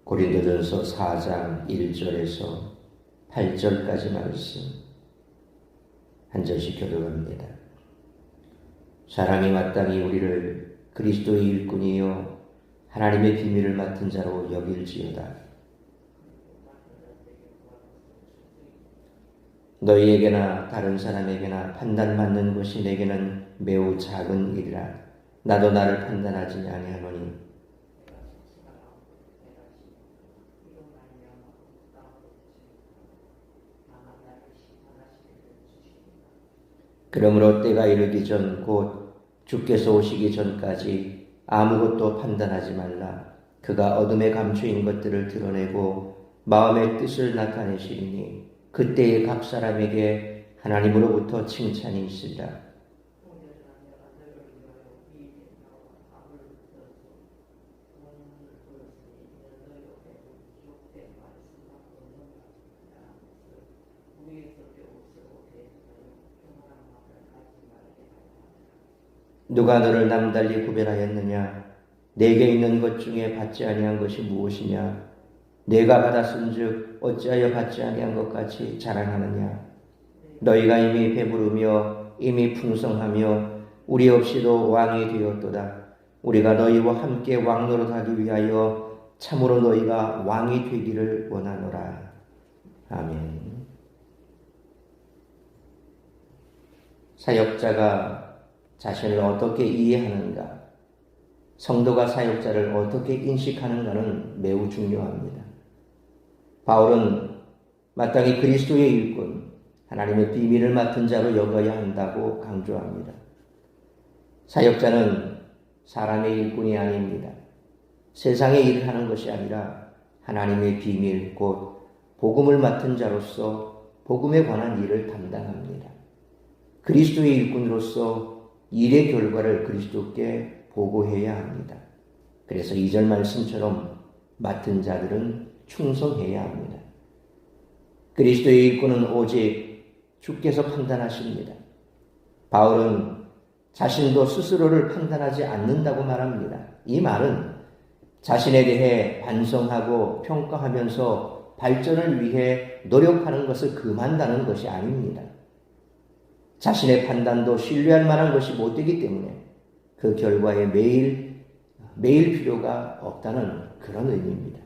고린도전서 4장 1절에서 8절까지 말씀 한 절씩 교독합니다. 사람이 마땅히 우리를 그리스도의 일꾼이요 하나님의 비밀을 맡은 자로 여길지어다. 너희에게나 다른 사람에게나 판단받는 것이 내게는 매우 작은 일이라. 나도 나를 판단하지 아니하노니 그러므로 때가 이르기 전 곧 주께서 오시기 전까지 아무것도 판단하지 말라. 그가 어둠에 감추인 것들을 드러내고 마음의 뜻을 나타내시리니 그때에 각 사람에게 하나님으로부터 칭찬이 있으리라. 누가 너를 남달리 구별하였느냐? 내게 있는 것 중에 받지 아니한 것이 무엇이냐? 내가 받았은즉 어찌하여 받지 아니한 것 같이 자랑하느냐? 너희가 이미 배부르며 이미 풍성하며 우리 없이도 왕이 되었도다. 우리가 너희와 함께 왕노릇하기 위하여 참으로 너희가 왕이 되기를 원하노라. 아멘. 사역자가 자신을 어떻게 이해하는가, 성도가 사역자를 어떻게 인식하는가는 매우 중요합니다. 바울은 마땅히 그리스도의 일꾼, 하나님의 비밀을 맡은 자로 여겨야 한다고 강조합니다. 사역자는 사람의 일꾼이 아닙니다. 세상의 일을 하는 것이 아니라 하나님의 비밀, 곧 복음을 맡은 자로서 복음에 관한 일을 담당합니다. 그리스도의 일꾼으로서 일의 결과를 그리스도께 보고해야 합니다. 그래서 2절 말씀처럼 맡은 자들은 충성해야 합니다. 그리스도의 일꾼은 오직 주께서 판단하십니다. 바울은 자신도 스스로를 판단하지 않는다고 말합니다. 이 말은 자신에 대해 반성하고 평가하면서 발전을 위해 노력하는 것을 금한다는 것이 아닙니다. 자신의 판단도 신뢰할 만한 것이 못 되기 때문에 그 결과에 매일 필요가 없다는 그런 의미입니다.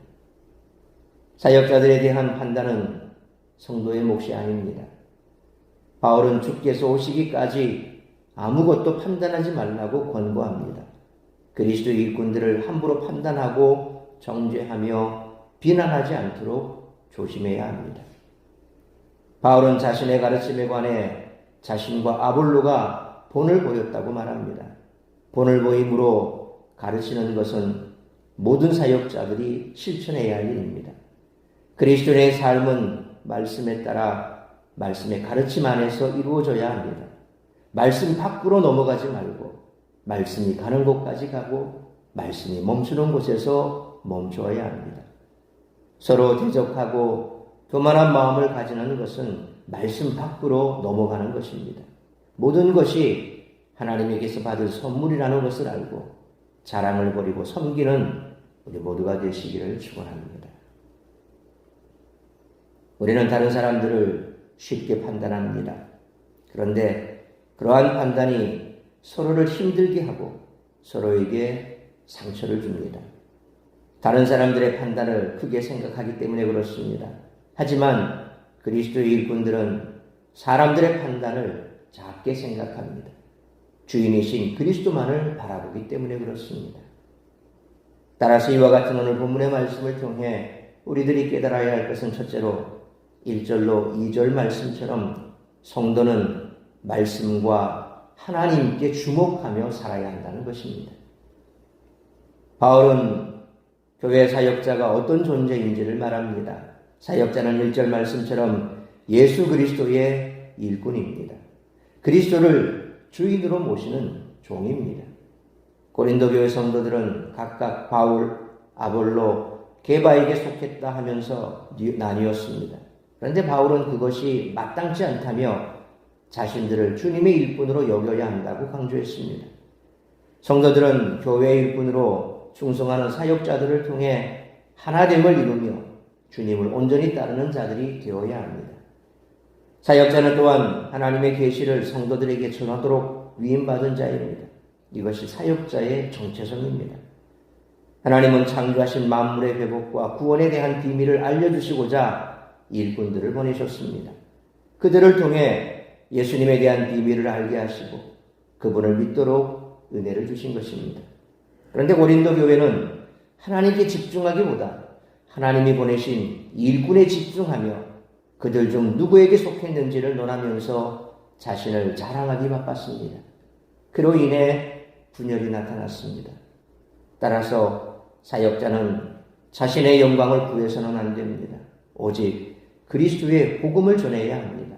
사역자들에 대한 판단은 성도의 몫이 아닙니다. 바울은 주께서 오시기까지 아무것도 판단하지 말라고 권고합니다. 그리스도의 일꾼들을 함부로 판단하고 정죄하며 비난하지 않도록 조심해야 합니다. 바울은 자신의 가르침에 관해 자신과 아볼로가 본을 보였다고 말합니다. 본을 보임으로 가르치는 것은 모든 사역자들이 실천해야 할 일입니다. 그리스도인의 삶은 말씀에 따라 말씀의 가르침 안에서 이루어져야 합니다. 말씀 밖으로 넘어가지 말고 말씀이 가는 곳까지 가고 말씀이 멈추는 곳에서 멈추어야 합니다. 서로 대적하고 교만한 마음을 가지는 것은 말씀 밖으로 넘어가는 것입니다. 모든 것이 하나님에게서 받은 선물이라는 것을 알고 자랑을 버리고 섬기는 우리 모두가 되시기를 축원합니다. 우리는 다른 사람들을 쉽게 판단합니다. 그런데 그러한 판단이 서로를 힘들게 하고 서로에게 상처를 줍니다. 다른 사람들의 판단을 크게 생각하기 때문에 그렇습니다. 하지만 그리스도의 일꾼들은 사람들의 판단을 작게 생각합니다. 주인이신 그리스도만을 바라보기 때문에 그렇습니다. 따라서 이와 같은 오늘 본문의 말씀을 통해 우리들이 깨달아야 할 것은 첫째로 1절로 2절 말씀처럼 성도는 말씀과 하나님께 주목하며 살아야 한다는 것입니다. 바울은 교회 사역자가 어떤 존재인지를 말합니다. 사역자는 1절 말씀처럼 예수 그리스도의 일꾼입니다. 그리스도를 주인으로 모시는 종입니다. 고린도 교회 성도들은 각각 바울, 아볼로, 게바에게 속했다 하면서 나뉘었습니다. 그런데 바울은 그것이 마땅치 않다며 자신들을 주님의 일꾼으로 여겨야 한다고 강조했습니다. 성도들은 교회의 일꾼으로 충성하는 사역자들을 통해 하나됨을 이루며 주님을 온전히 따르는 자들이 되어야 합니다. 사역자는 또한 하나님의 계시를 성도들에게 전하도록 위임받은 자입니다. 이것이 사역자의 정체성입니다. 하나님은 창조하신 만물의 회복과 구원에 대한 비밀을 알려주시고자 일꾼들을 보내셨습니다. 그들을 통해 예수님에 대한 비밀을 알게 하시고 그분을 믿도록 은혜를 주신 것입니다. 그런데 고린도 교회는 하나님께 집중하기보다 하나님이 보내신 일꾼에 집중하며 그들 중 누구에게 속했는지를 논하면서 자신을 자랑하기 바빴습니다. 그로 인해 분열이 나타났습니다. 따라서 사역자는 자신의 영광을 구해서는 안 됩니다. 오직 그리스도의 복음을 전해야 합니다.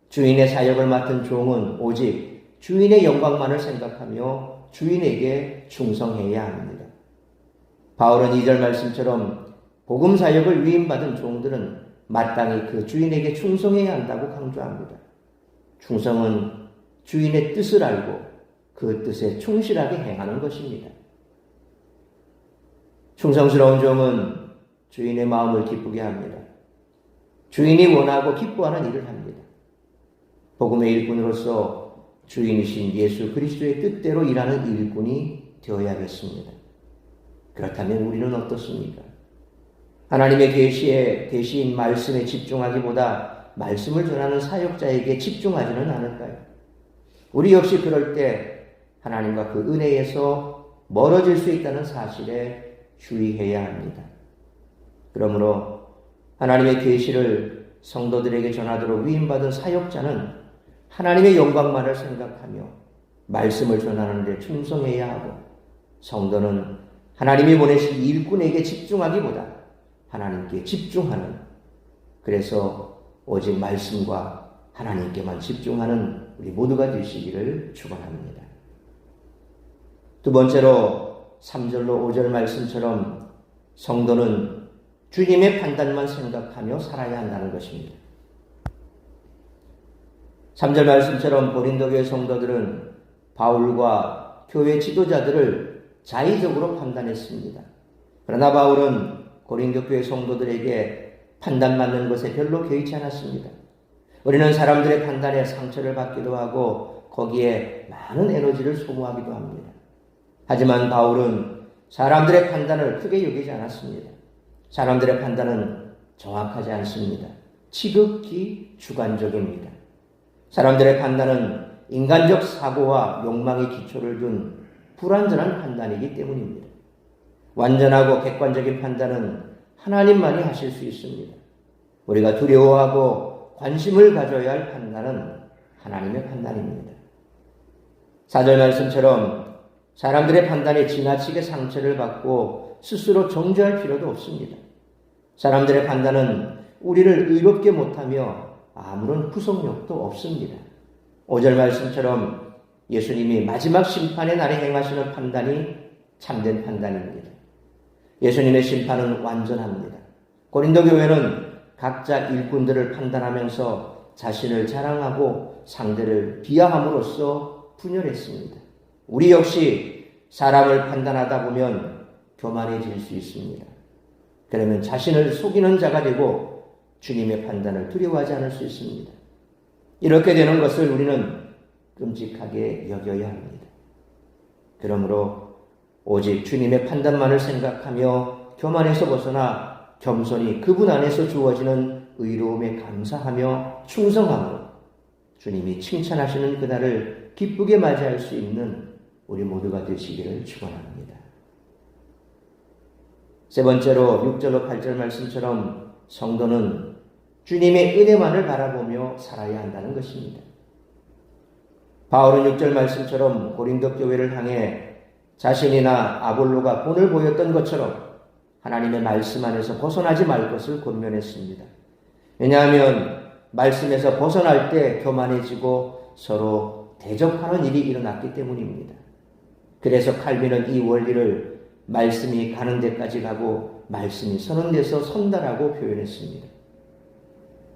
주인의 사역을 맡은 종은 오직 주인의 영광만을 생각하며 주인에게 충성해야 합니다. 바울은 2절 말씀처럼 복음 사역을 위임받은 종들은 마땅히 그 주인에게 충성해야 한다고 강조합니다. 충성은 주인의 뜻을 알고 그 뜻에 충실하게 행하는 것입니다. 충성스러운 종은 주인의 마음을 기쁘게 합니다. 주인이 원하고 기뻐하는 일을 합니다. 복음의 일꾼으로서 주인이신 예수 그리스도의 뜻대로 일하는 일꾼이 되어야겠습니다. 그렇다면 우리는 어떻습니까? 하나님의 계시인 말씀에 집중하기보다 말씀을 전하는 사역자에게 집중하지는 않을까요? 우리 역시 그럴 때 하나님과 그 은혜에서 멀어질 수 있다는 사실에 주의해야 합니다. 그러므로 하나님의 계시를 성도들에게 전하도록 위임받은 사역자는 하나님의 영광만을 생각하며 말씀을 전하는 데 충성해야 하고, 성도는 하나님이 보내신 일꾼에게 집중하기보다 하나님께 집중하는, 그래서 오직 말씀과 하나님께만 집중하는 우리 모두가 되시기를 축원합니다. 두 번째로 3절로 5절 말씀처럼 성도는 주님의 판단만 생각하며 살아야 한다는 것입니다. 3절 말씀처럼 고린도 교회 성도들은 바울과 교회 지도자들을 자의적으로 판단했습니다. 그러나 바울은 고린도 교회 성도들에게 판단받는 것에 별로 개의치 않았습니다. 우리는 사람들의 판단에 상처를 받기도 하고 거기에 많은 에너지를 소모하기도 합니다. 하지만 바울은 사람들의 판단을 크게 여기지 않았습니다. 사람들의 판단은 정확하지 않습니다. 지극히 주관적입니다. 사람들의 판단은 인간적 사고와 욕망의 기초를 둔 불완전한 판단이기 때문입니다. 완전하고 객관적인 판단은 하나님만이 하실 수 있습니다. 우리가 두려워하고 관심을 가져야 할 판단은 하나님의 판단입니다. 4절 말씀처럼 사람들의 판단에 지나치게 상처를 받고 스스로 정죄할 필요도 없습니다. 사람들의 판단은 우리를 의롭게 못하며 아무런 구속력도 없습니다. 5절 말씀처럼 예수님이 마지막 심판의 날에 행하시는 판단이 참된 판단입니다. 예수님의 심판은 완전합니다. 고린도 교회는 각자 일꾼들을 판단하면서 자신을 자랑하고 상대를 비하함으로써 분열했습니다. 우리 역시 사람을 판단하다 보면 교만해질 수 있습니다. 그러면 자신을 속이는 자가 되고 주님의 판단을 두려워하지 않을 수 있습니다. 이렇게 되는 것을 우리는 끔찍하게 여겨야 합니다. 그러므로 오직 주님의 판단만을 생각하며 교만에서 벗어나 겸손히 그분 안에서 주어지는 의로움에 감사하며 충성함으로 주님이 칭찬하시는 그날을 기쁘게 맞이할 수 있는 우리 모두가 되시기를 축원합니다. 세 번째로 6절로 8절 말씀처럼 성도는 주님의 은혜만을 바라보며 살아야 한다는 것입니다. 바울은 6절 말씀처럼 고린도 교회를 향해 자신이나 아볼로가 본을 보였던 것처럼 하나님의 말씀 안에서 벗어나지 말 것을 권면했습니다. 왜냐하면 말씀에서 벗어날 때 교만해지고 서로 대적하는 일이 일어났기 때문입니다. 그래서 칼빈은 이 원리를 말씀이 가는 데까지 가고 말씀이 서는 데서 선다라고 표현했습니다.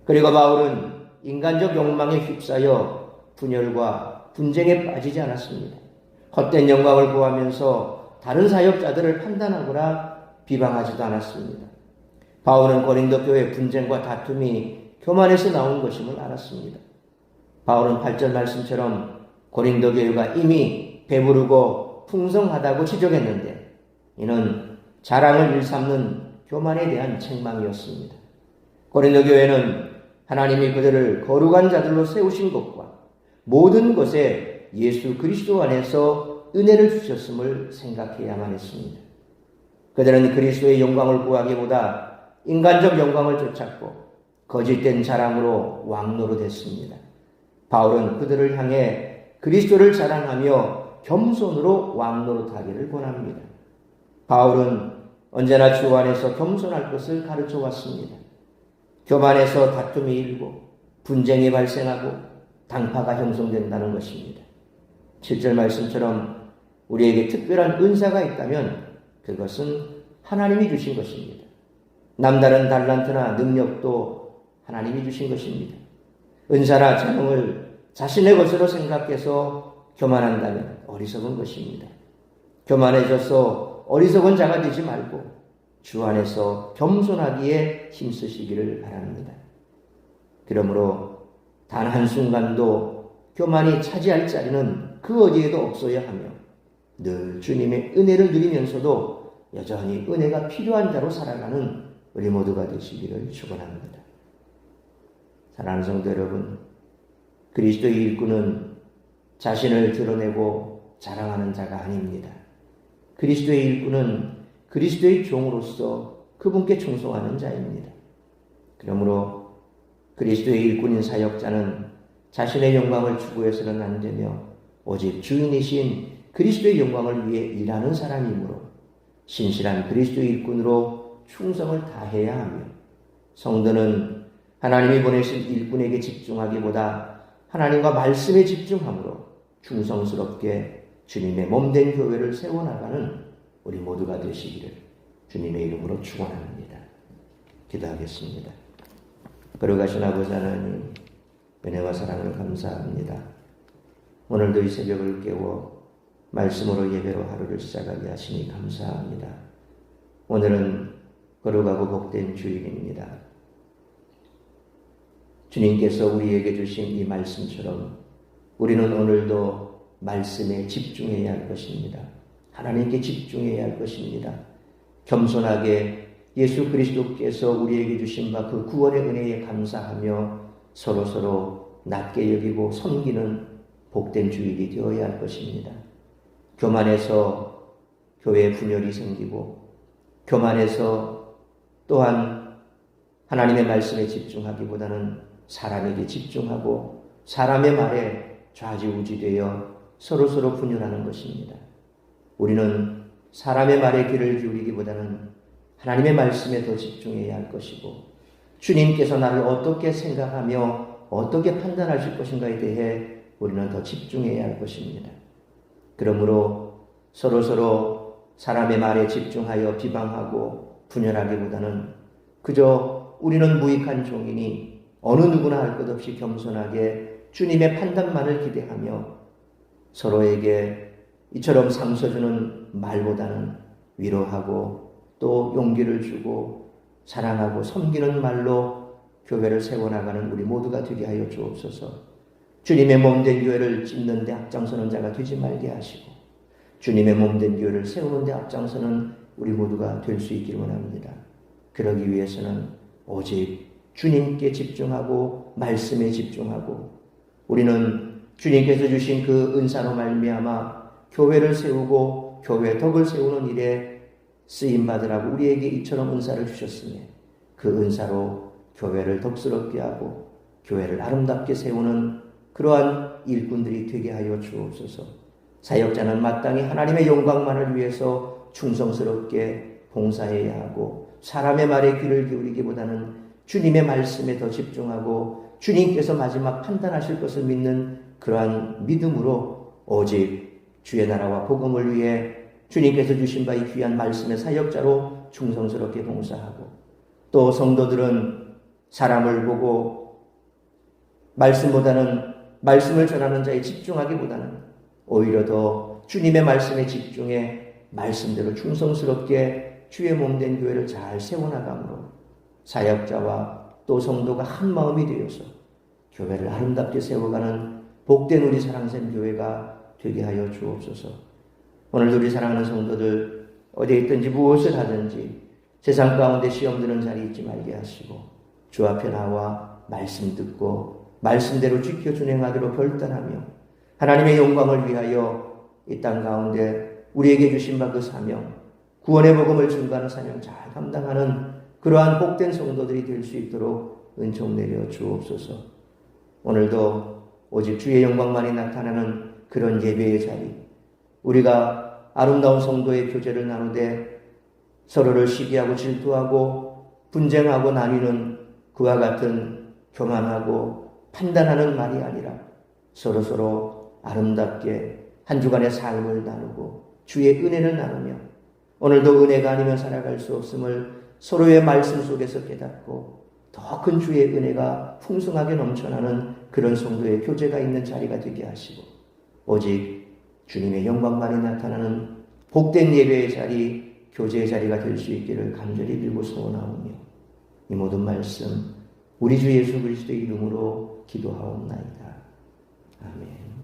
그리고 바울은 인간적 욕망에 휩싸여 분열과 분쟁에 빠지지 않았습니다. 헛된 영광을 구하면서 다른 사역자들을 판단하거나 비방하지도 않았습니다. 바울은 고린도 교회 분쟁과 다툼이 교만에서 나온 것임을 알았습니다. 바울은 8절 말씀처럼 고린도 교회가 이미 배부르고 풍성하다고 지적했는데 이는 자랑을 일삼는 교만에 대한 책망이었습니다. 고린도 교회는 하나님이 그들을 거룩한 자들로 세우신 것과 모든 것에 예수 그리스도 안에서 은혜를 주셨음을 생각해야만 했습니다. 그들은 그리스도의 영광을 구하기보다 인간적 영광을 쫓았고 거짓된 자랑으로 왕노릇했습니다. 바울은 그들을 향해 그리스도를 자랑하며 겸손으로 왕노릇하기를 권합니다. 바울은 언제나 주 안에서 겸손할 것을 가르쳐 왔습니다. 교만에서 다툼이 일고 분쟁이 발생하고 당파가 형성된다는 것입니다. 7절 말씀처럼 우리에게 특별한 은사가 있다면 그것은 하나님이 주신 것입니다. 남다른 달란트나 능력도 하나님이 주신 것입니다. 은사나 재능을 자신의 것으로 생각해서 교만한다면 어리석은 것입니다. 교만해져서 어리석은 자가 되지 말고 주 안에서 겸손하기에 힘쓰시기를 바랍니다. 그러므로 단 한순간도 교만이 차지할 자리는 그 어디에도 없어야 하며 늘 주님의 은혜를 누리면서도 여전히 은혜가 필요한 자로 살아가는 우리 모두가 되시기를 축원합니다. 사랑하는 성도 여러분, 그리스도의 일꾼은 자신을 드러내고 자랑하는 자가 아닙니다. 그리스도의 일꾼은 그리스도의 종으로서 그분께 충성하는 자입니다. 그러므로 그리스도의 일꾼인 사역자는 자신의 영광을 추구해서는 안 되며 오직 주인이신 그리스도의 영광을 위해 일하는 사람이므로 신실한 그리스도의 일꾼으로 충성을 다해야 하며 성도는 하나님이 보내신 일꾼에게 집중하기보다 하나님과 말씀에 집중함으로 충성스럽게 주님의 몸된 교회를 세워나가는 우리 모두가 되시기를 주님의 이름으로 축원합니다. 기도하겠습니다. 거룩하신 아버지 하나님, 은혜와 사랑을 감사합니다. 오늘도 이 새벽을 깨워 말씀으로 예배로 하루를 시작하게 하시니 감사합니다. 오늘은 거룩하고 복된 주일입니다. 주님께서 우리에게 주신 이 말씀처럼 우리는 오늘도 말씀에 집중해야 할 것입니다. 하나님께 집중해야 할 것입니다. 겸손하게 예수 그리스도께서 우리에게 주신 바 그 구원의 은혜에 감사하며 서로서로 낮게 여기고 섬기는 복된 주일이 되어야 할 것입니다. 교만해서 교회에 분열이 생기고 교만해서 또한 하나님의 말씀에 집중하기보다는 사람에게 집중하고 사람의 말에 좌지우지되어 서로서로 분열하는 것입니다. 우리는 사람의 말에 귀를 기울이기보다는 하나님의 말씀에 더 집중해야 할 것이고 주님께서 나를 어떻게 생각하며 어떻게 판단하실 것인가에 대해 우리는 더 집중해야 할 것입니다. 그러므로 서로서로 사람의 말에 집중하여 비방하고 분열하기보다는 그저 우리는 무익한 종이니 어느 누구나 할 것 없이 겸손하게 주님의 판단만을 기대하며 서로에게 이처럼 상처주는 말보다는 위로하고 또 용기를 주고 사랑하고 섬기는 말로 교회를 세워나가는 우리 모두가 되게 하여 주옵소서. 주님의 몸된 교회를 짓는 데 앞장서는 자가 되지 말게 하시고 주님의 몸된 교회를 세우는 데 앞장서는 우리 모두가 될 수 있기를 원합니다. 그러기 위해서는 오직 주님께 집중하고 말씀에 집중하고 우리는 주님께서 주신 그 은사로 말미암아 교회를 세우고 교회 덕을 세우는 일에 쓰임받으라고 우리에게 이처럼 은사를 주셨으니 그 은사로 교회를 덕스럽게 하고 교회를 아름답게 세우는 그러한 일꾼들이 되게 하여 주옵소서. 사역자는 마땅히 하나님의 영광만을 위해서 충성스럽게 봉사해야 하고 사람의 말에 귀를 기울이기보다는 주님의 말씀에 더 집중하고 주님께서 마지막 판단하실 것을 믿는 그러한 믿음으로 오직 주의 나라와 복음을 위해 주님께서 주신 바 이 귀한 말씀의 사역자로 충성스럽게 봉사하고 또 성도들은 사람을 보고 말씀보다는 말씀을 전하는 자에 집중하기보다는 오히려 더 주님의 말씀에 집중해 말씀대로 충성스럽게 주의 몸된 교회를 잘 세워나가므로 사역자와 또 성도가 한 마음이 되어서 교회를 아름답게 세워가는 복된 우리 사랑샘 교회가 되게 하여 주옵소서. 오늘도 우리 사랑하는 성도들 어디에 있든지 무엇을 하든지 세상 가운데 시험 드는 자리 있지 말게 하시고 주 앞에 나와 말씀 듣고 말씀대로 지켜 준행하기로 결단하며 하나님의 영광을 위하여 이 땅 가운데 우리에게 주신 바 그 사명, 구원의 복음을 증거하는 사명 잘 감당하는 그러한 복된 성도들이 될 수 있도록 은총 내려 주옵소서. 오늘도 오직 주의 영광만이 나타나는 그런 예배의 자리, 우리가 아름다운 성도의 교제를 나누되 서로를 시기하고 질투하고 분쟁하고 나뉘는 그와 같은 교만하고 판단하는 말이 아니라 서로서로 아름답게 한 주간의 삶을 나누고 주의 은혜를 나누며 오늘도 은혜가 아니면 살아갈 수 없음을 서로의 말씀 속에서 깨닫고 더 큰 주의 은혜가 풍성하게 넘쳐나는 그런 성도의 교제가 있는 자리가 되게 하시고 오직 주님의 영광만이 나타나는 복된 예배의 자리, 교제의 자리가 될 수 있기를 간절히 빌고 소원하오며 이 모든 말씀 우리 주 예수 그리스도의 이름으로 기도하옵나이다. 아멘.